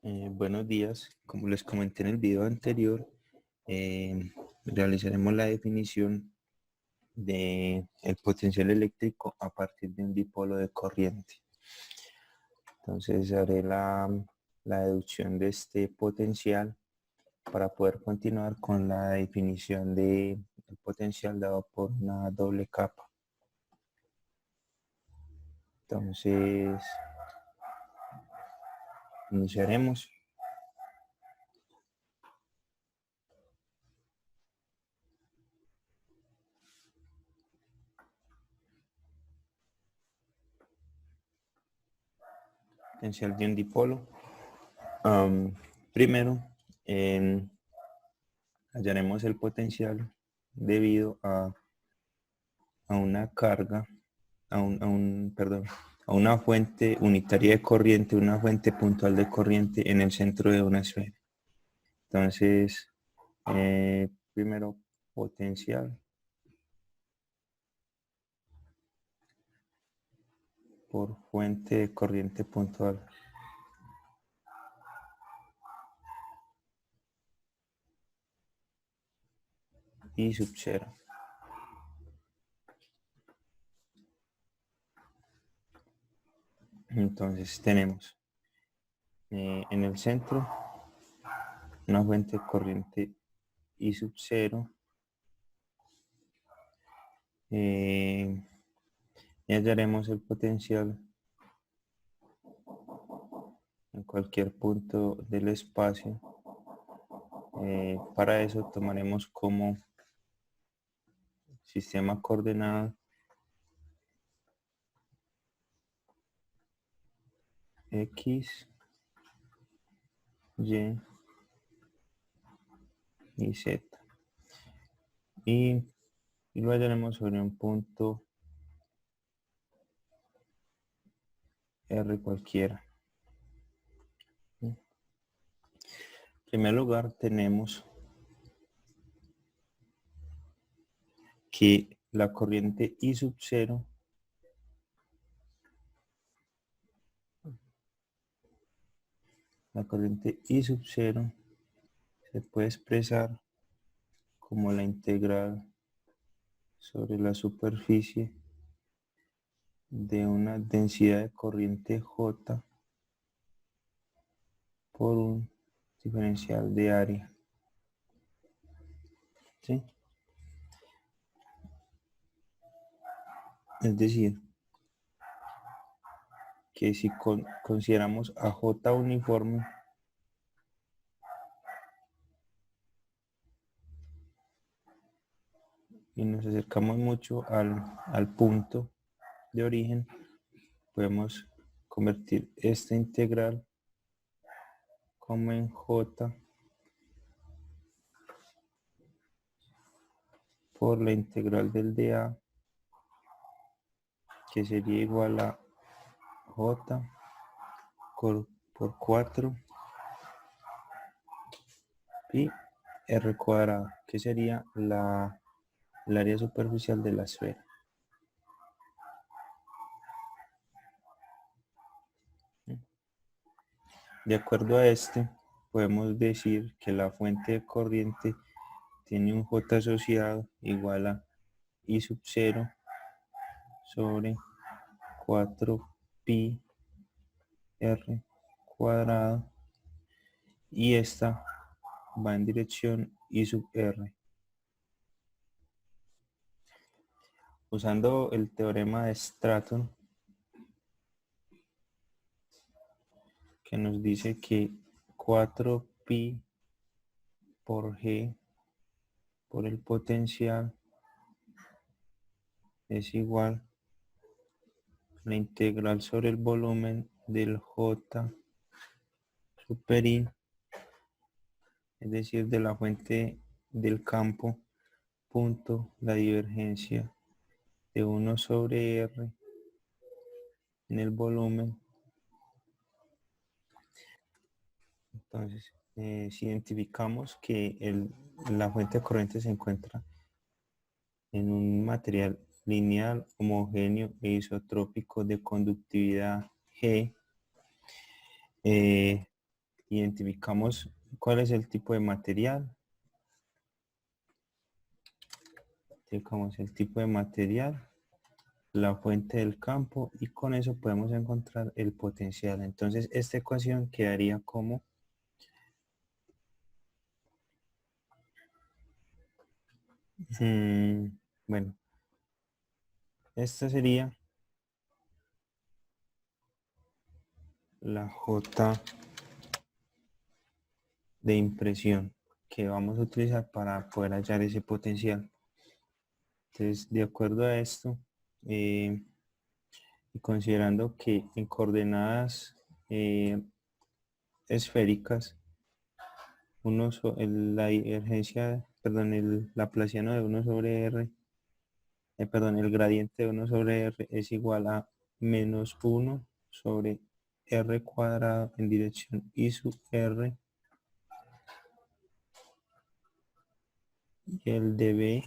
Buenos días, como les comenté en el video anterior, realizaremos la definición del potencial eléctrico a partir de un dipolo de corriente. Entonces haré la deducción de este potencial para poder continuar con la definición del potencial dado por una doble capa. Entonces iniciaremos. Potencial de un dipolo. Primero, hallaremos el potencial debido a una carga, a una fuente unitaria de corriente, una fuente puntual de corriente en el centro de una esfera. Entonces, primero potencial por fuente de corriente puntual. Y sub 0. Entonces tenemos en el centro una fuente de corriente I sub 0 y hallaremos el potencial en cualquier punto del espacio. Para eso tomaremos como sistema coordenado X, Y y Z. Y lo hallaremos sobre un punto R cualquiera. En primer lugar tenemos que la corriente I sub 0 se puede expresar como la integral sobre la superficie de una densidad de corriente J por un diferencial de área. ¿Sí? Es decir, que si consideramos a J uniforme, y nos acercamos mucho al punto de origen, podemos convertir esta integral como en J por la integral del dA, que sería igual a J por 4 pi R cuadrado, que sería el área superficial de la esfera. De acuerdo a este, podemos decir que la fuente de corriente tiene un J asociado igual a I sub 0 sobre 4 pi R cuadrado, y esta va en dirección I sub R. Usando el teorema de Stratton, que nos dice que 4 pi por G por el potencial es igual a la integral sobre el volumen del J super I, es decir, de la fuente del campo, punto la divergencia de 1 sobre R en el volumen. Entonces, si identificamos que la fuente de corriente se encuentra en un material lineal, homogéneo e isotrópico de conductividad G, Identificamos cuál es el tipo de material. Identificamos el tipo de material, la fuente del campo y con eso podemos encontrar el potencial. Entonces esta ecuación quedaría como bueno, esta sería la J de impresión que vamos a utilizar para poder hallar ese potencial. Entonces, de acuerdo a esto, y considerando que en coordenadas esféricas, la divergencia, perdón, el laplaciano de 1 sobre r, perdón, el gradiente de 1 sobre r es igual a menos 1 sobre r cuadrado en dirección i sub r, y el dB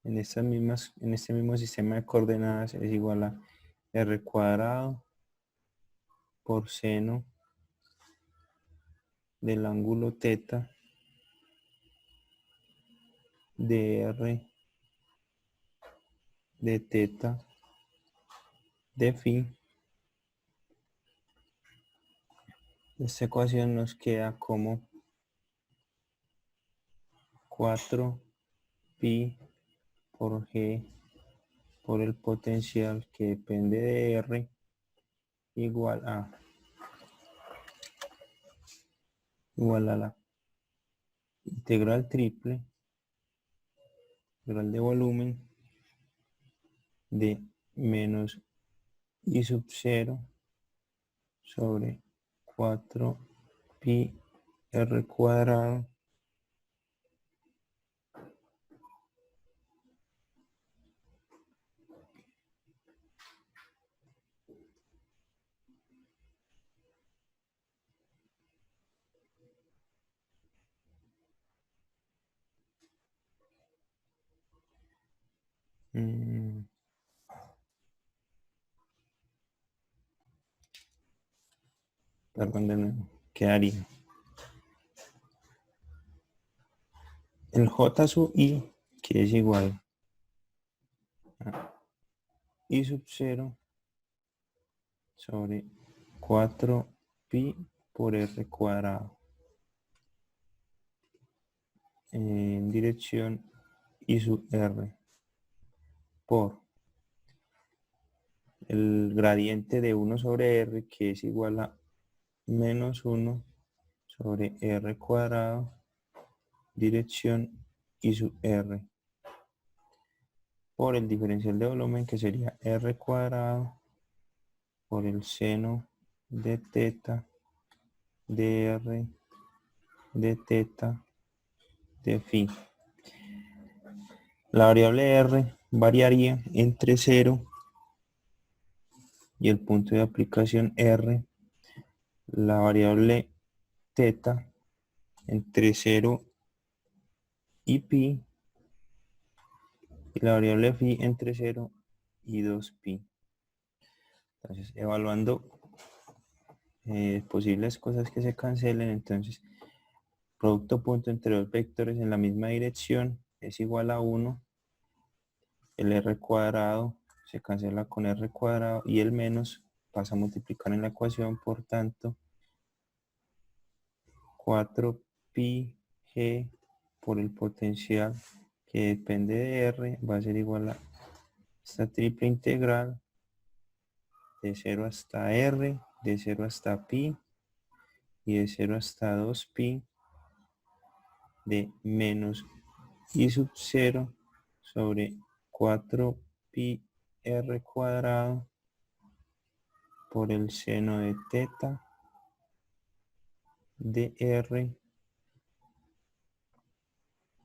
en este mismo sistema de coordenadas es igual a r cuadrado por seno del ángulo θ de r de θ de phi. Esta ecuación nos queda como 4 pi por g por el potencial que depende de r igual a la integral triple, integral de volumen de menos i sub 0 sobre 4 pi r cuadrado perdón, de nuevo, quedaría el j sub i, que es igual a i sub 0 sobre 4 pi por r cuadrado en dirección i sub r por el gradiente de 1 sobre r, que es igual a menos 1 sobre r cuadrado dirección i sub r por el diferencial de volumen, que sería r cuadrado por el seno de θ de r de θ de phi. La variable r variaría entre 0 y el punto de aplicación r, la variable θ entre 0 y pi, y la variable phi entre 0 y 2pi. Entonces, evaluando posibles cosas que se cancelen, entonces producto punto entre dos vectores en la misma dirección es igual a 1, el r cuadrado se cancela con r cuadrado y el menos pasa a multiplicar en la ecuación, por tanto 4 pi g por el potencial que depende de r va a ser igual a esta triple integral de 0 hasta r, de 0 hasta pi y de 0 hasta 2pi de menos i sub 0 sobre 4 pi r cuadrado por el seno de θ de r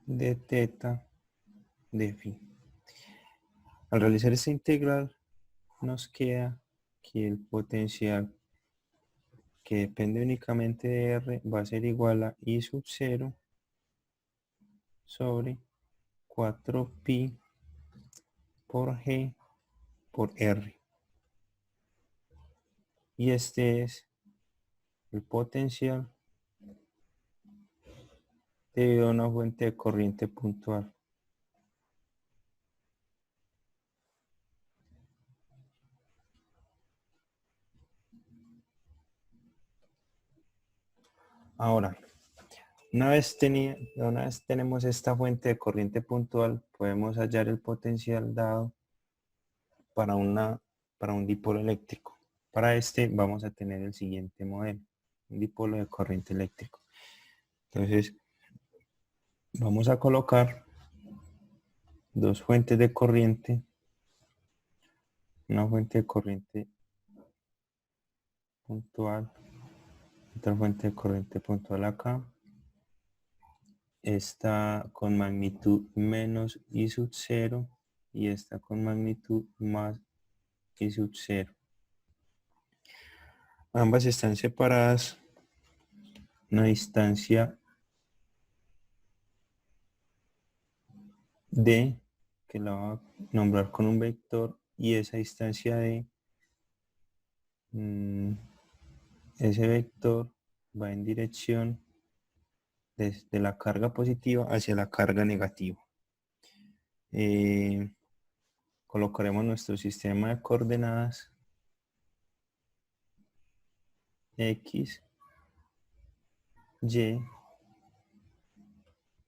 de θ de phi. Al realizar esta integral nos queda que el potencial que depende únicamente de r va a ser igual a i sub 0 sobre 4 pi por g por r. Y este es el potencial debido a una fuente de corriente puntual. Ahora, una vez tenemos esta fuente de corriente puntual, podemos hallar el potencial dado para un dipolo eléctrico. Para este vamos a tener el siguiente modelo, un dipolo de corriente eléctrico. Entonces, vamos a colocar dos fuentes de corriente, una fuente de corriente puntual, otra fuente de corriente puntual acá. Esta con magnitud menos I sub 0 y esta con magnitud más I sub 0. Ambas están separadas una distancia D, que la voy a nombrar con un vector, y esa distancia D, ese vector va en dirección desde la carga positiva hacia la carga negativa. Colocaremos nuestro sistema de coordenadas X,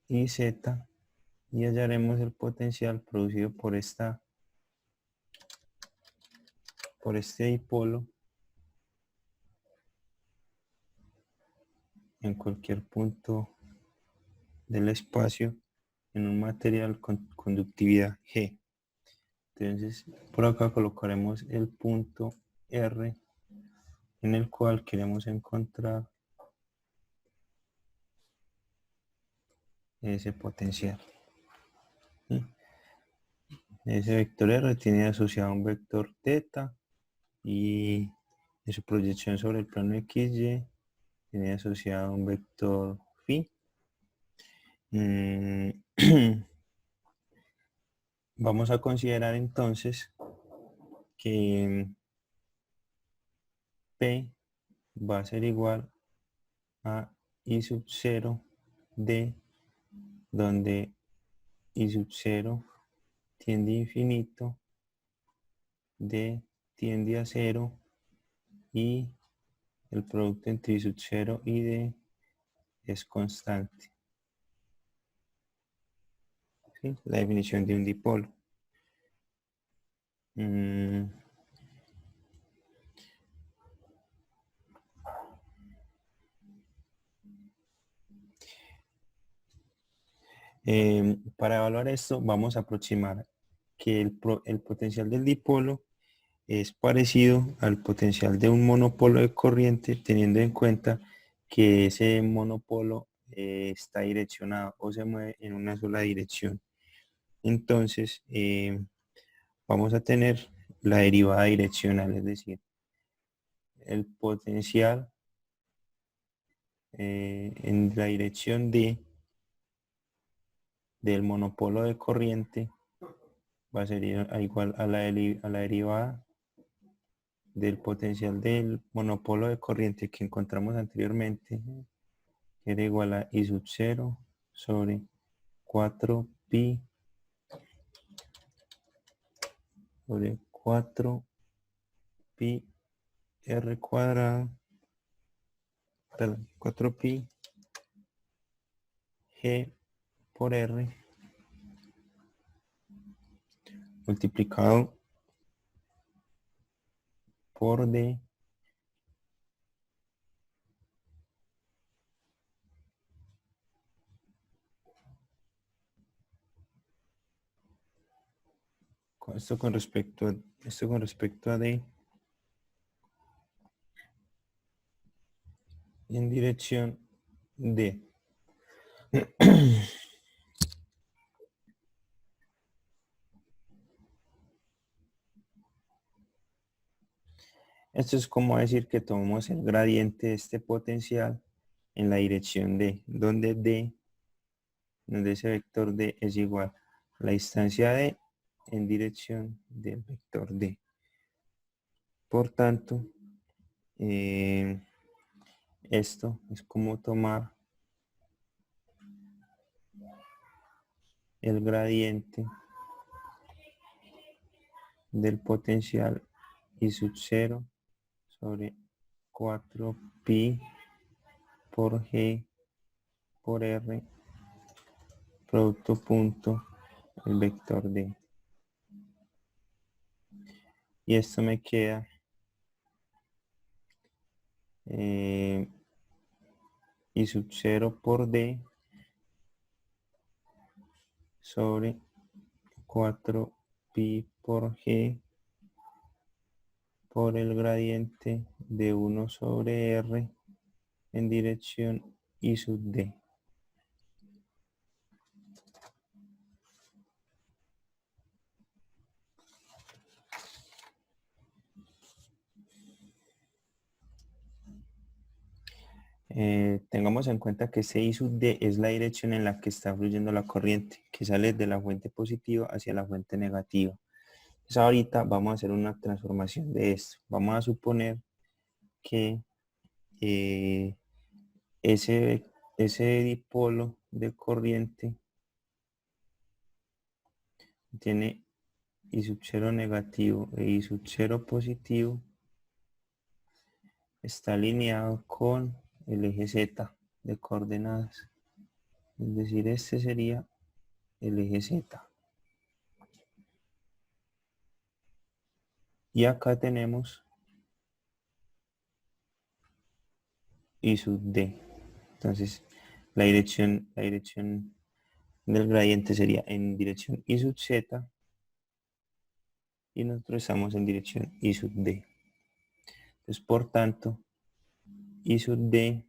Y Z y hallaremos el potencial producido por este dipolo en cualquier punto del espacio en un material con conductividad G. Entonces, por acá colocaremos el punto R en el cual queremos encontrar ese potencial. ¿Sí? Ese vector R tiene asociado un vector θ y en su proyección sobre el plano XY tiene asociado un vector phi. Vamos a considerar entonces que P va a ser igual a I sub 0 D, donde I sub 0 tiende a infinito, D tiende a 0 y el producto entre I sub 0 y D es constante. ¿Sí? La definición de un dipolo. Para evaluar esto vamos a aproximar que el potencial del dipolo es parecido al potencial de un monopolo de corriente, teniendo en cuenta que ese monopolo está direccionado o se mueve en una sola dirección. Entonces vamos a tener la derivada direccional, es decir, el potencial en la dirección del monopolo de corriente va a ser igual a la derivada del potencial del monopolo de corriente que encontramos anteriormente, que era igual a I sub 0 sobre 4pi sobre 4pi r cuadrado, 4pi g por r multiplicado por d esto con respecto a d en dirección d. Esto es como decir que tomamos el gradiente de este potencial en la dirección d, donde ese vector d es igual a la distancia d en dirección del vector d. Por tanto, esto es como tomar el gradiente del potencial I sub 0 sobre 4 pi por G por R producto punto el vector D. Y esto me queda I sub 0 por D sobre 4 pi por G por el gradiente de 1 sobre R en dirección I sub D. Tengamos en cuenta que C I sub D es la dirección en la que está fluyendo la corriente, que sale de la fuente positiva hacia la fuente negativa. Entonces ahorita vamos a hacer una transformación de esto. Vamos a suponer que ese dipolo de corriente tiene I sub 0 negativo e I sub 0 positivo, está alineado con el eje Z de coordenadas. Es decir, este sería el eje Z. Y acá tenemos I sub D. Entonces, la dirección del gradiente sería en dirección I sub Z y nosotros estamos en dirección I sub D. Entonces, por tanto, I sub D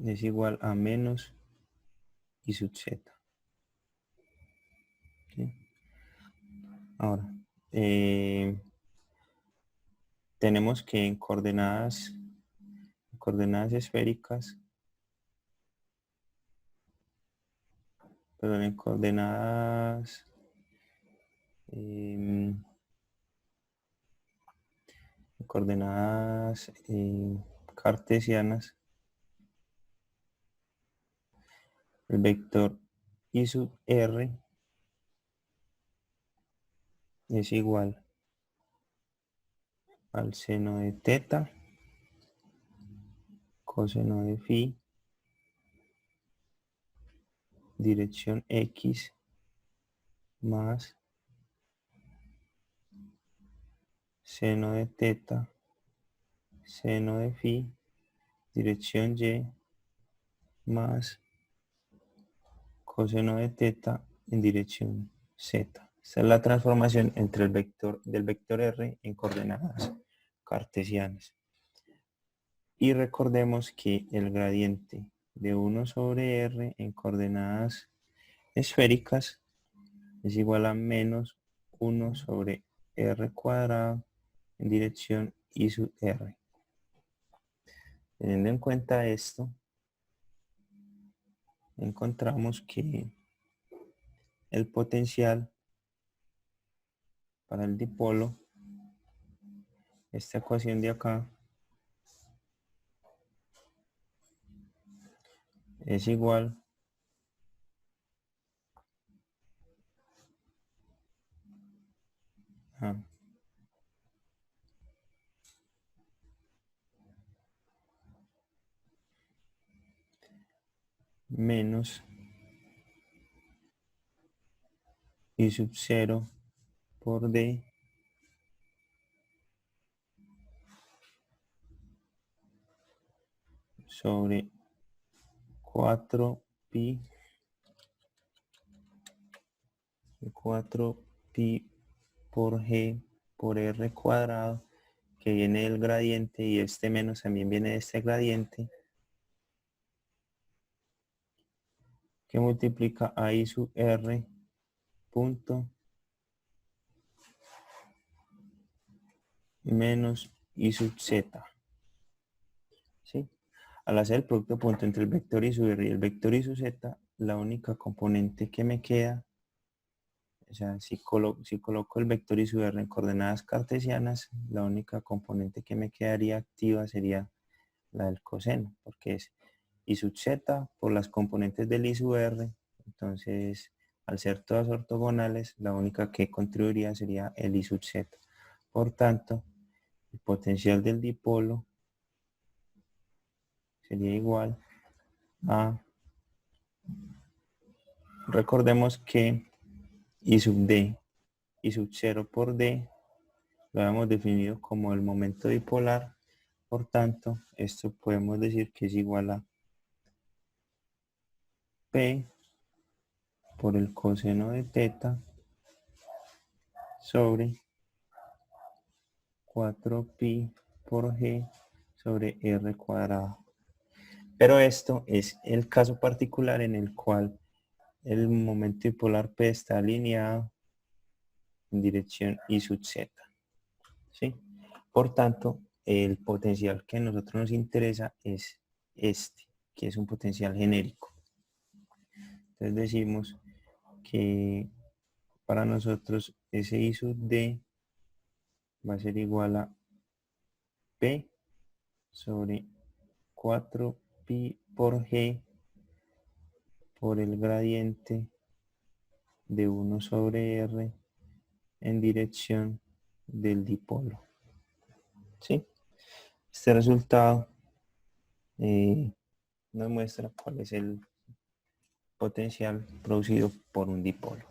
es igual a menos I sub Z. ¿Sí? Ahora, tenemos que en coordenadas esféricas, perdón, en coordenadas cartesianas, el vector I sub R es igual al seno de teta coseno de phi dirección X más seno de teta seno de phi dirección Y más coseno de teta en dirección Z. Esta es la transformación entre el vector del vector R en coordenadas cartesianas. Y recordemos que el gradiente de 1 sobre R en coordenadas esféricas es igual a menos 1 sobre R cuadrado en dirección I sub R. Teniendo en cuenta esto, encontramos que el potencial para el dipolo, esta ecuación de acá, es igual a menos I sub 0 por D sobre 4 pi por G por R cuadrado, que viene del gradiente, y este menos también viene de este gradiente, que multiplica a I sub R punto menos I sub Z. ¿Sí? Al hacer el producto punto entre el vector I sub R y el vector I sub Z, la única componente que me queda o sea, si coloco el vector I sub r en coordenadas cartesianas, la única componente que me quedaría activa sería la del coseno, porque es I sub z por las componentes del I sub r. Entonces, al ser todas ortogonales, la única que contribuiría sería el I sub z. Por tanto, el potencial del dipolo sería igual a, recordemos que I sub d, I sub 0 por d, lo habíamos definido como el momento dipolar. Por tanto, esto podemos decir que es igual a P por el coseno de teta sobre 4pi por g sobre r cuadrado. Pero esto es el caso particular en el cual el momento dipolar P está alineado en dirección I sub z. ¿Sí? Por tanto, el potencial que a nosotros nos interesa es este, que es un potencial genérico. Entonces decimos que para nosotros ese I sub d va a ser igual a P sobre 4pi por g por el gradiente de 1 sobre r en dirección del dipolo. ¿Sí? Este resultado nos muestra cuál es el potencial producido por un dipolo.